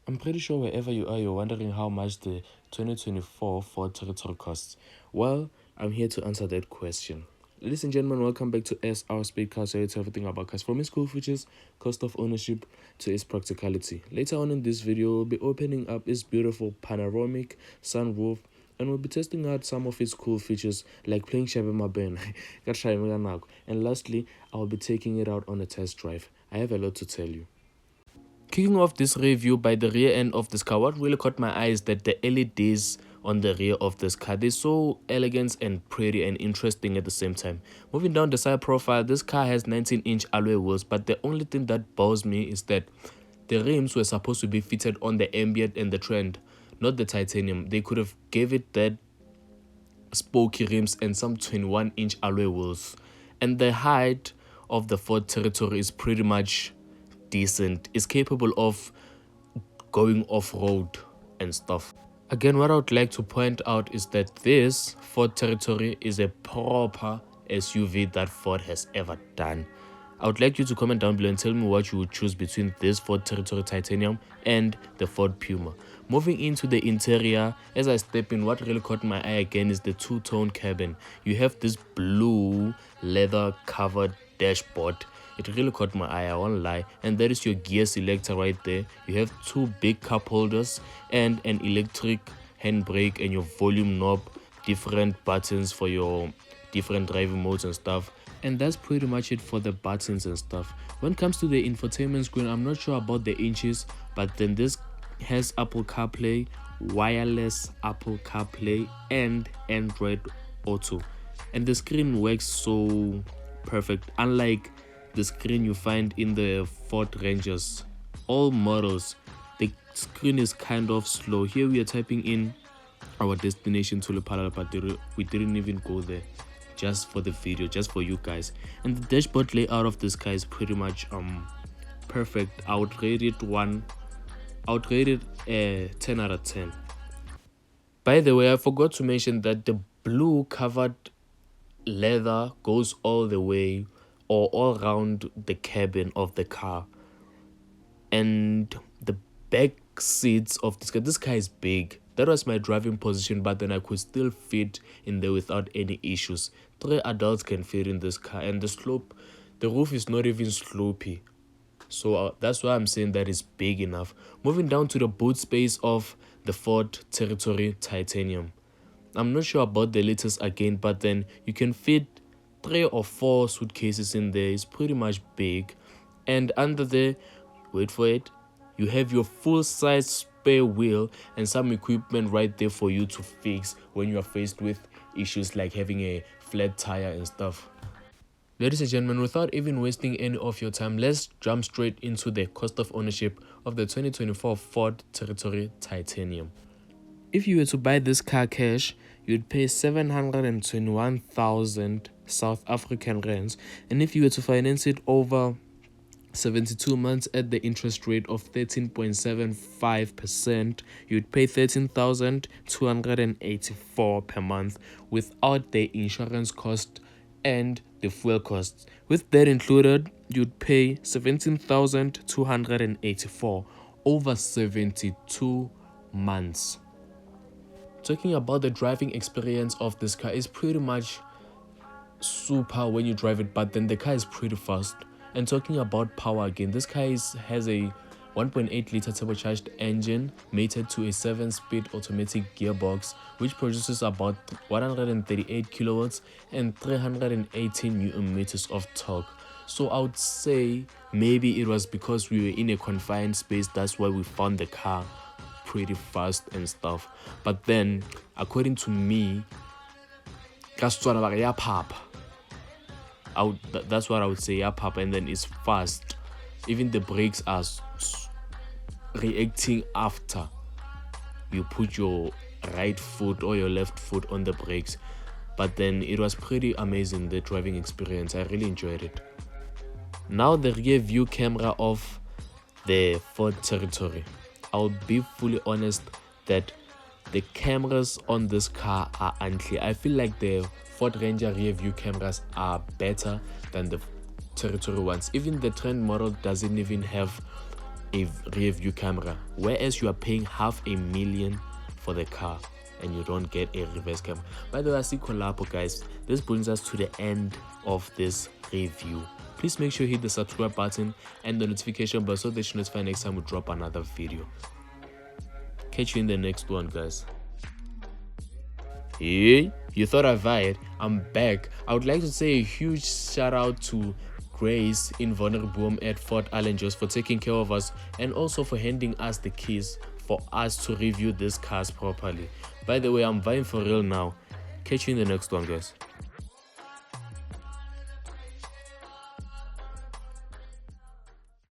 I'm pretty sure wherever you are, you're wondering how much the 2024 Ford Territory costs. Well, I'm here to answer that question. Ladies and gentlemen, welcome back to SR Speed Cars, where it's everything about cars from its cool features, cost of ownership, to its practicality. Later on in this video, we'll be opening up its beautiful panoramic sunroof, and we'll be testing out some of its cool features like playing Shabe Maben. And lastly, I'll be taking it out on a test drive. I have a lot to tell you. Kicking off this review by the rear end of this car, what really caught my eye is that the LEDs on the rear of this car, they're so elegant and pretty and interesting at the same time. Moving down the side profile, this car has 19-inch alloy wheels, but the only thing that bothers me is that the rims were supposed to be fitted on the ambient and the trend, not the titanium. They could have gave it that spokey rims and some 21-inch alloy wheels. And the height of the Ford Territory is pretty much decent. It's capable of going off-road and stuff. Again, what I would like to point out is that this Ford Territory is a proper SUV that Ford has ever done. I would like you to comment down below and tell me what you would choose between this Ford Territory Titanium and the Ford Puma. Moving into the interior, as I step in, what really caught my eye again is the two-tone cabin. You have this blue leather covered dashboard. It really caught my eye, I won't lie. And that is your gear selector right there. You have two big cup holders and an electric handbrake and your volume knob, different buttons for your different driving modes and stuff. And that's pretty much it for the buttons and stuff. When it comes to the infotainment screen, I'm not sure about the inches, but then this has Apple CarPlay, wireless Apple CarPlay, and Android Auto. And the screen works so perfect, unlike the screen you find in the Ford Rangers. All models, the screen is kind of slow. Here we are typing in our destination to Lepala, but we didn't even go there, just for the video, just for you guys. And the dashboard layout of this car is pretty much perfect. I would rate it 10 out of 10. By the way, I forgot to mention that the blue covered leather goes all the way or all around the cabin of the car. And the back seats of this car is big. That was my driving position, but then I could still fit in there without any issues. 3 adults can fit in this car, and the roof is not even slopey. So that's why I'm saying that is big enough. Moving down to the boot space of the Ford Territory Titanium. I'm not sure about the liters again, but then you can fit 3 or 4 suitcases in there. It's pretty much big. And under there, wait for it, you have your full-size spare wheel and some equipment right there for you to fix when you are faced with issues like having a flat tire and stuff. Ladies and gentlemen, without even wasting any of your time, let's jump straight into the cost of ownership of the 2024 Ford Territory Titanium. If you were to buy this car cash, you'd pay 721,000 South African rands, and if you were to finance it over 72 months at the interest rate of 13.75%, you'd pay 13,284 per month without the insurance cost and the fuel costs. With that included, you'd pay 17,284 over 72 months. Talking about the driving experience of this car, is pretty much super when you drive it, but then the car is pretty fast. And talking about power again, this car has a 1.8 liter turbocharged engine mated to a 7-speed automatic gearbox, which produces about 138 kilowatts and 318 newton meters of torque. So I would say maybe it was because we were in a confined space, that's why we found the car pretty fast and stuff. But then, according to me, that's what I would say, pop, and then it's fast. Even the brakes are reacting after you put your right foot or your left foot on the brakes. But then it was pretty amazing, the driving experience. I really enjoyed it. Now the rear view camera of the Ford Territory. I'll be fully honest that the cameras on this car are unclear. I feel like the Ford Ranger rear view cameras are better than the Territory ones. Even the Trend model doesn't even have a rear view camera, whereas you are paying $500,000 for the car and you don't get a reverse camera. By the way, I see collabo, guys. This brings us to the end of this review. Please make sure you hit the subscribe button and the notification bell so that you're notified next time we drop another video. Catch you in the next one, guys. Hey, you thought I lied? I'm back. I would like to say a huge shout out to Grace in Vonnerboom at Fort Allen just for taking care of us and also for handing us the keys for us to review these cars properly. By the way, I'm vying for real now. Catch you in the next one, guys.